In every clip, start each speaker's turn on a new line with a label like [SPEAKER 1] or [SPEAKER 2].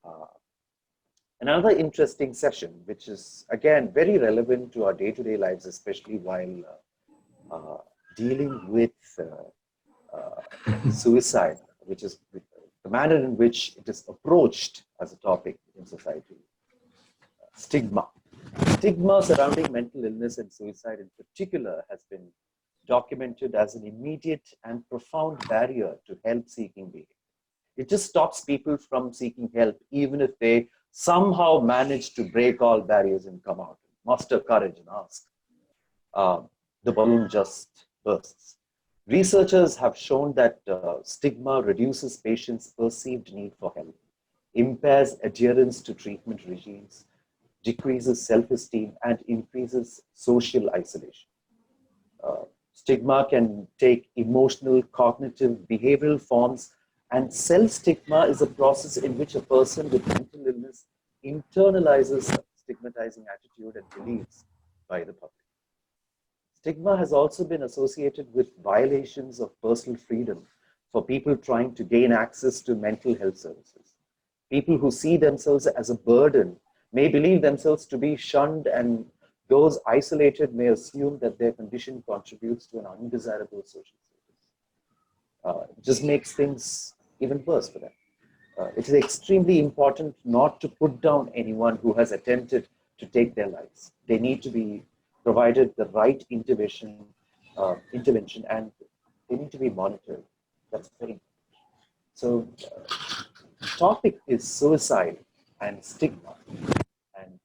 [SPEAKER 1] Uh, Another interesting session, which is again very relevant to our day-to-day lives, especially while dealing with suicide, which is the manner in which it is approached as a topic in society. Stigma. Stigma surrounding mental illness and suicide in particular has been documented as an immediate and profound barrier to help-seeking behavior. It just stops people from seeking help, even if they somehow manage to break all barriers and come out, muster courage and ask. The balloon just bursts. Researchers have shown that stigma reduces patients' perceived need for help, impairs adherence to treatment regimes, decreases self-esteem, and increases social isolation. Stigma can take emotional, cognitive, behavioral forms, and self-stigma is a process in which a person with mental illness internalizes a stigmatizing attitude and beliefs by the public. Stigma has also been associated with violations of personal freedom for people trying to gain access to mental health services. People who see themselves as a burden may believe themselves to be shunned, and those isolated may assume that their condition contributes to an undesirable social status. It just makes things even worse for them. It is extremely important not to put down anyone who has attempted to take their lives. They need to be provided the right intervention, and they need to be monitored. That's very important. So, the topic is suicide and stigma. And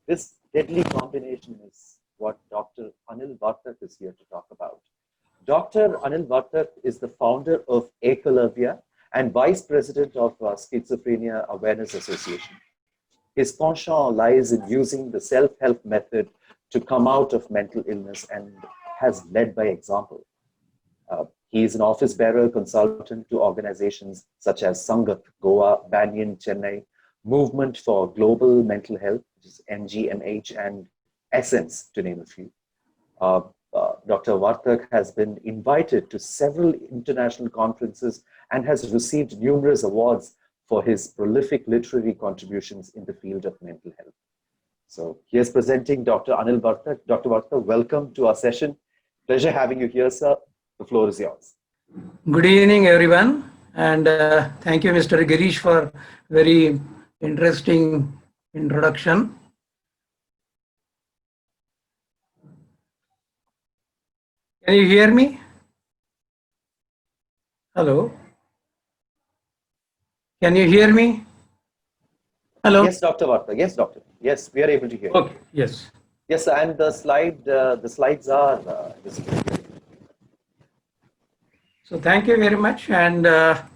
[SPEAKER 1] this deadly combination is what Dr. Anil Vartak is here to talk about. Dr. Anil Vartak is the founder of Ekalavya and vice president of Schizophrenia Awareness Association. His penchant lies in using the self-help method to come out of mental illness and has led by example. He is an office bearer consultant to organizations such as Sangat, Goa, Banyan, Chennai, Movement for Global Mental Health, which is MGMH, and Essence, to name a few. Dr. Vartak has been invited to several international conferences and has received numerous awards for his prolific literary contributions in the field of mental health. So here's presenting Dr. Anil Vartak. Dr. Vartak, welcome to our session. Pleasure having you here, sir. The floor is yours.
[SPEAKER 2] Good evening, everyone. And thank you, Mr. Girish, for very interesting introduction. Can you hear me? Hello? Can you hear me? Hello?
[SPEAKER 1] Yes, Dr. Vartak. Yes, doctor. Yes, we are able to hear you.
[SPEAKER 2] Okay, yes.
[SPEAKER 1] Yes, and the slides are visible.
[SPEAKER 2] So thank you very much. And I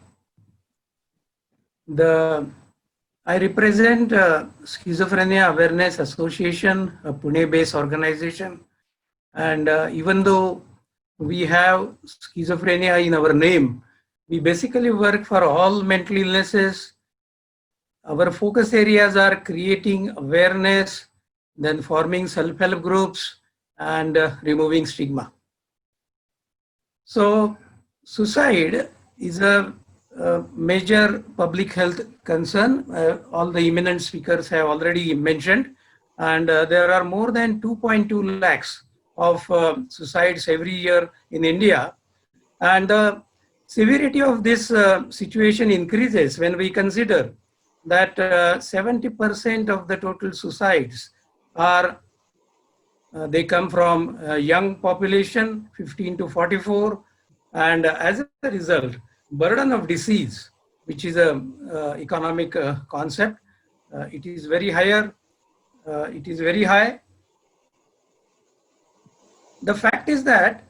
[SPEAKER 2] represent Schizophrenia Awareness Association, a Pune-based organization. And even though we have schizophrenia in our name, we basically work for all mental illnesses. Our focus areas are creating awareness, then forming self-help groups, and removing stigma. So suicide is a major public health concern. All the eminent speakers have already mentioned, and there are more than 2.2 lakhs of suicides every year in India. And the severity of this situation increases when we consider that 70% of the total suicides are they come from young population, 15 to 44, and as a result, burden of disease, which is a economic concept, it is very higher. It is very high. The fact is that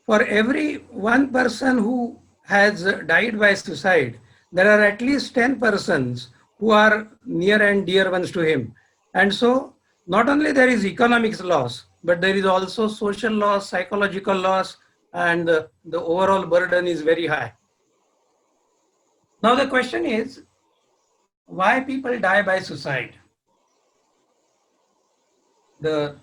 [SPEAKER 2] for every one person who has died by suicide, there are at least 10 persons who are near and dear ones to him. And so not only there is economic loss, but there is also social loss, psychological loss, and the overall burden is very high. Now the question is, why people die by suicide? The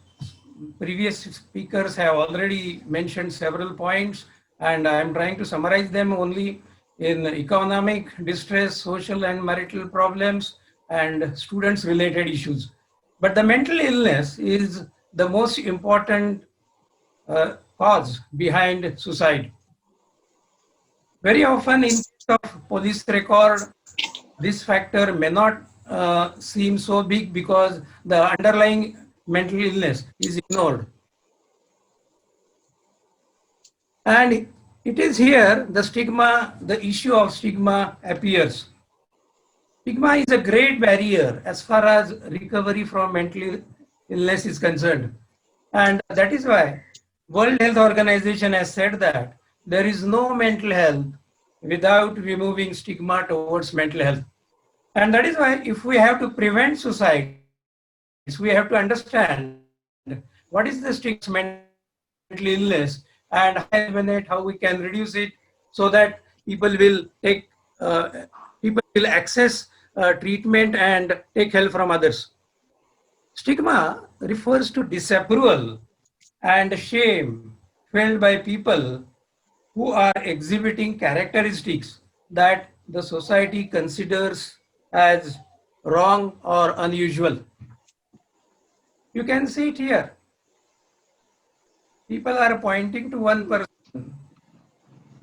[SPEAKER 2] previous speakers have already mentioned several points, and I am trying to summarize them only in economic distress, social and marital problems, and students related issues. But the mental illness is the most important cause behind suicide. Very often in case of police record, this factor may not seem so big because the underlying mental illness is ignored. And it is here the stigma, the issue of stigma appears. Stigma is a great barrier as far as recovery from mental illness is concerned. And that is why World Health Organization has said that there is no mental health without removing stigma towards mental health. And that is why if we have to prevent suicides, we have to understand what is the stigma mental illness and how we can eliminate, how we can reduce it so that people will access treatment and take help from others. Stigma refers to disapproval and shame felt by people who are exhibiting characteristics that the society considers as wrong or unusual. You can see it here. People are pointing to one person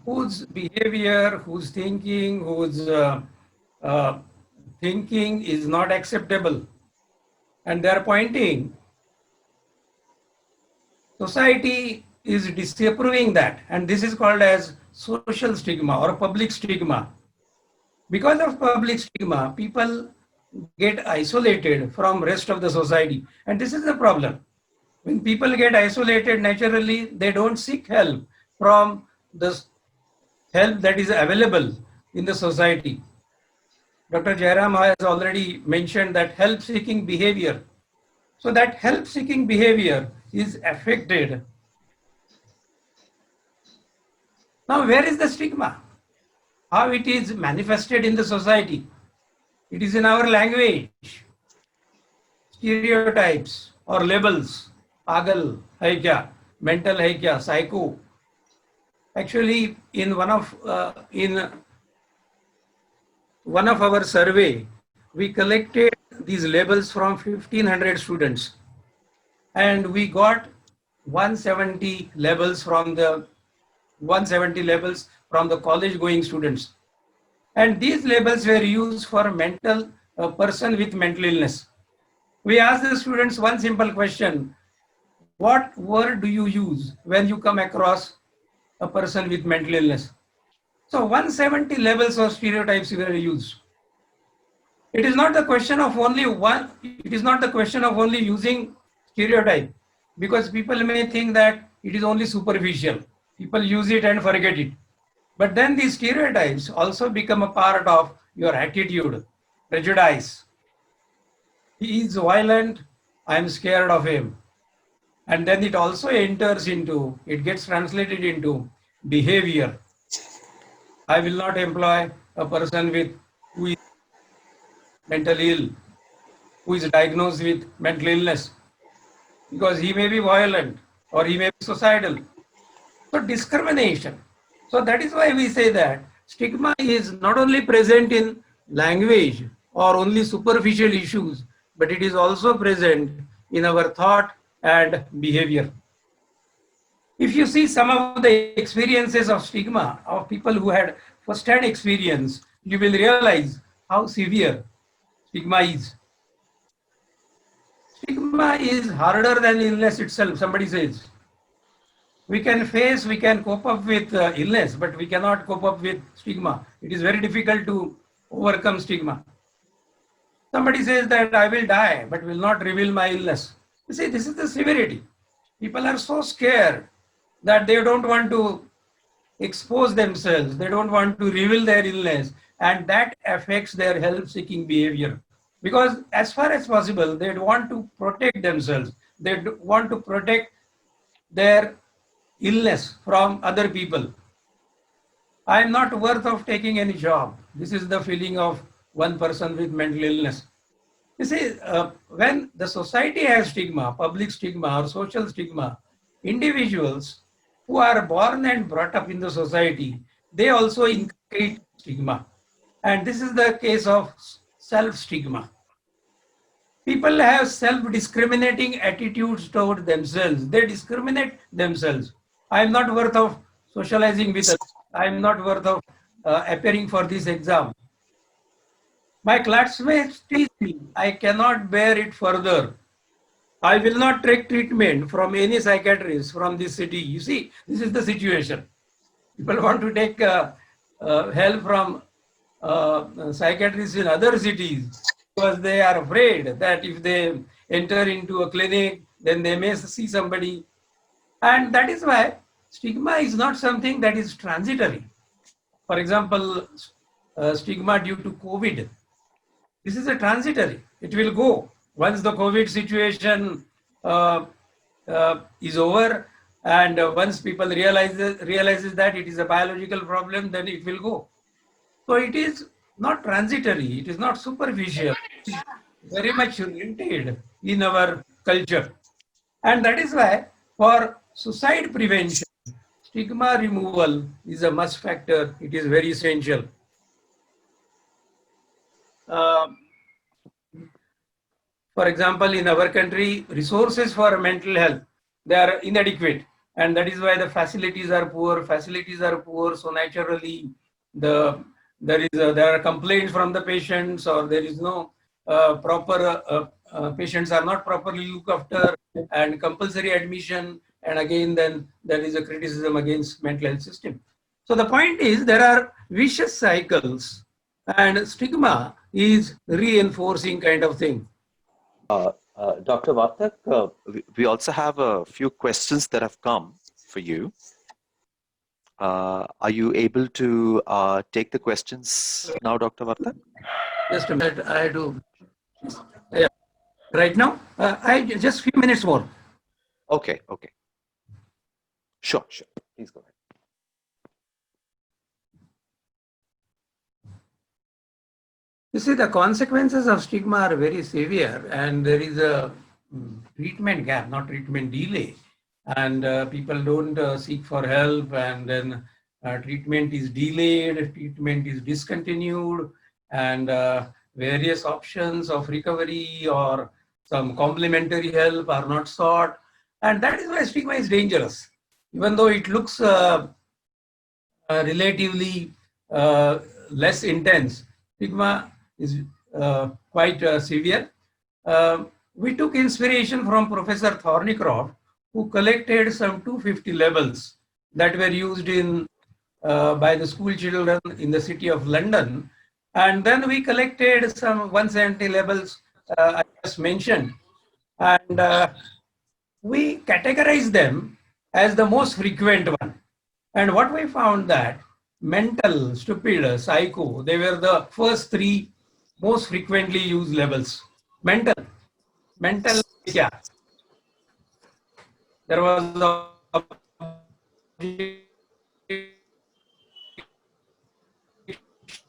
[SPEAKER 2] whose behavior, whose thinking is not acceptable. And they are pointing, society is disapproving that. And this is called as social stigma or public stigma. Because of public stigma, people get isolated from rest of the society. And this is the problem. When people get isolated naturally, they don't seek help from the help that is available in the society. Dr. Jairam has already mentioned that help-seeking behavior. So that help-seeking behavior is affected. Now, where is the stigma? How it is manifested in the society? It is in our language, stereotypes or labels, pagal, hai kya, mental hai kya, psycho. Actually, in one of our survey, we collected these labels from 1,500 students, and we got 170 labels from the college-going students. And these labels were used for a person with mental illness. We asked the students one simple question: what word do you use when you come across a person with mental illness? So 170 labels of stereotypes were used. It is not the question of only using stereotype, because people may think that it is only superficial. People use it and forget it. But then these stereotypes also become a part of your attitude, prejudice. He is violent, I am scared of him. And then it also gets translated into behavior. I will not employ a person who is mentally ill, who is diagnosed with mental illness, because he may be violent or he may be suicidal. So discrimination. So that is why we say that stigma is not only present in language or only superficial issues, but it is also present in our thought and behavior. If you see some of the experiences of stigma of people who had first-hand experience, you will realize how severe stigma is. Stigma is harder than illness itself, somebody says. We can cope up with illness, but we cannot cope up with stigma. It is very difficult to overcome stigma. Somebody says that I will die, but will not reveal my illness. You see, this is the severity. People are so scared that they don't want to expose themselves. They don't want to reveal their illness, and that affects their help-seeking behavior. Because as far as possible, they want to protect themselves. They want to protect their illness from other people. I am not worth of taking any job. This is the feeling of one person with mental illness. You see, when the society has stigma, public stigma or social stigma, individuals who are born and brought up in the society they also inculcate stigma. And this is the case of self-stigma. People have self-discriminating attitudes toward themselves. They discriminate themselves. I am not worth of socializing with others. I am not worth of appearing for this exam. My classmates tease me. I cannot bear it further. I will not take treatment from any psychiatrist from this city. You see, this is the situation. People want to take help from psychiatrists in other cities because they are afraid that if they enter into a clinic, then they may see somebody. And that is why stigma is not something that is transitory. For example, stigma due to COVID. This is a transitory. It will go. Once the COVID situation is over, and once people realizes that it is a biological problem, then it will go. So it is not transitory. It is not superficial. It is very much rooted in our culture. And that is why for suicide prevention, stigma removal is a must factor. It is very essential. For example, in our country, resources for mental health, they are inadequate. And that is why the facilities are poor. Facilities are poor. So naturally, there are complaints from the patients, or there is no patients are not properly looked after, and compulsory admission. And again, then there is a criticism against mental health system. So the point is there are vicious cycles, and stigma is reinforcing kind of thing.
[SPEAKER 1] Dr. Vartak, we also have a few questions that have come for you. Are you able to take the questions now, Dr. Vartak?
[SPEAKER 2] Just a minute, I do. Yeah. Right now, I just few minutes more.
[SPEAKER 1] Okay, okay. Sure. Please go ahead.
[SPEAKER 2] You see, the consequences of stigma are very severe, and there is a treatment gap, not treatment delay. And people don't seek for help, and then treatment is delayed, treatment is discontinued, and various options of recovery or some complementary help are not sought. And that is why stigma is dangerous. Even though it looks relatively less intense, stigma is quite severe. We took inspiration from Professor Thornycroft, who collected some 250 labels that were used in by the school children in the city of London. And then we collected some 170 labels I just mentioned. And we categorized them as the most frequent one. And what we found that mental, stupid, psycho, they were the first three most frequently used labels. Mental, yeah. There was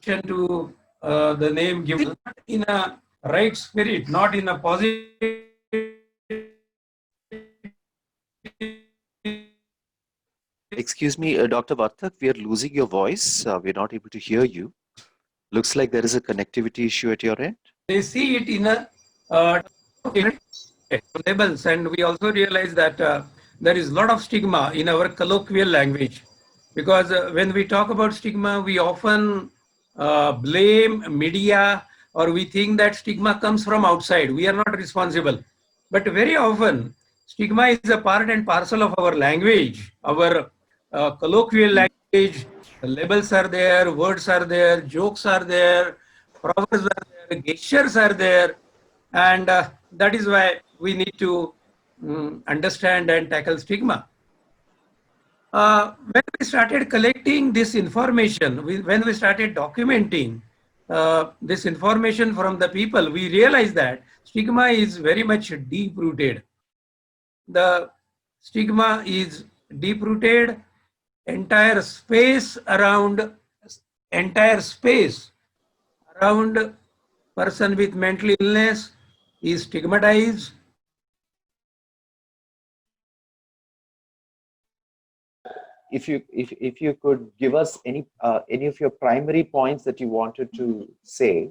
[SPEAKER 2] to the name given in a right spirit, not in a positive.
[SPEAKER 1] Excuse me, Dr. Vartak, we are losing your voice. We're not able to hear you. Looks like there is a connectivity issue at your end.
[SPEAKER 2] They see it in a labels, and we also realize that there is a lot of stigma in our colloquial language, because when we talk about stigma, we often blame media, or we think that stigma comes from outside. We are not responsible. But very often, stigma is a part and parcel of our language, our colloquial language. The labels are there, words are there, jokes are there, proverbs are there, gestures are there. And that is why we need to understand and tackle stigma. When we started collecting this information, when we started documenting this information from the people, we realized that stigma is very much deep-rooted. The stigma is deep-rooted. Entire space around person with mental illness is
[SPEAKER 1] if you could give us any of your primary points that you wanted to say,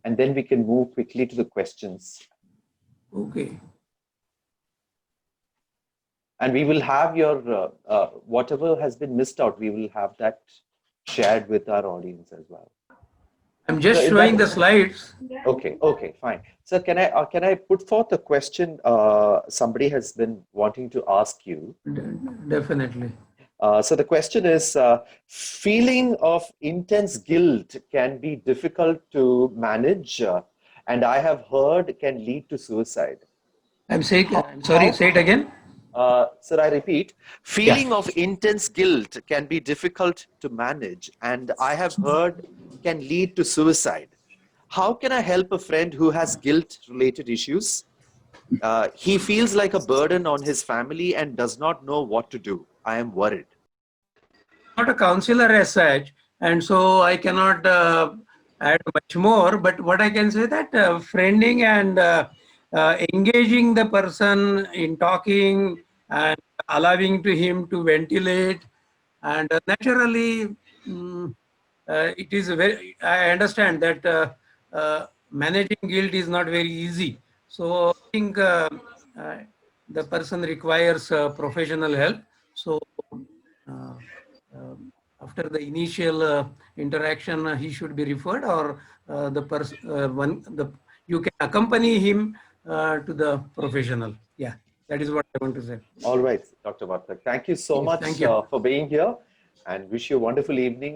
[SPEAKER 1] and then we can move quickly to the questions.
[SPEAKER 2] Okay.
[SPEAKER 1] And we will have your whatever has been missed out, we will have that shared with our audience as well.
[SPEAKER 2] I'm just
[SPEAKER 1] So
[SPEAKER 2] showing the slides.
[SPEAKER 1] Okay, fine. So can I put forth a question somebody has been wanting to ask you?
[SPEAKER 2] Definitely.
[SPEAKER 1] So the question is, feeling of intense guilt can be difficult to manage, and I have heard can lead to suicide.
[SPEAKER 2] I'm sorry, say it again.
[SPEAKER 1] Sir, I repeat, feeling of intense guilt can be difficult to manage, and I have heard can lead to suicide. How can I help a friend who has guilt-related issues? He feels like a burden on his family and does not know what to do. I am worried.
[SPEAKER 2] Not a counselor as such, and so I cannot add much more. But what I can say that friending and engaging the person in talking and allowing to him to ventilate, and naturally, it is very. I understand that managing guilt is not very easy. So I think uh, the person requires professional help. So. Uh, After the initial interaction, he should be referred, or the person you can accompany him to the professional. Yeah, that is what I want to say.
[SPEAKER 1] All right, Dr. Vartak. Thank you so
[SPEAKER 2] Yes,
[SPEAKER 1] much
[SPEAKER 2] thank you.
[SPEAKER 1] for being here, and wish you a wonderful evening.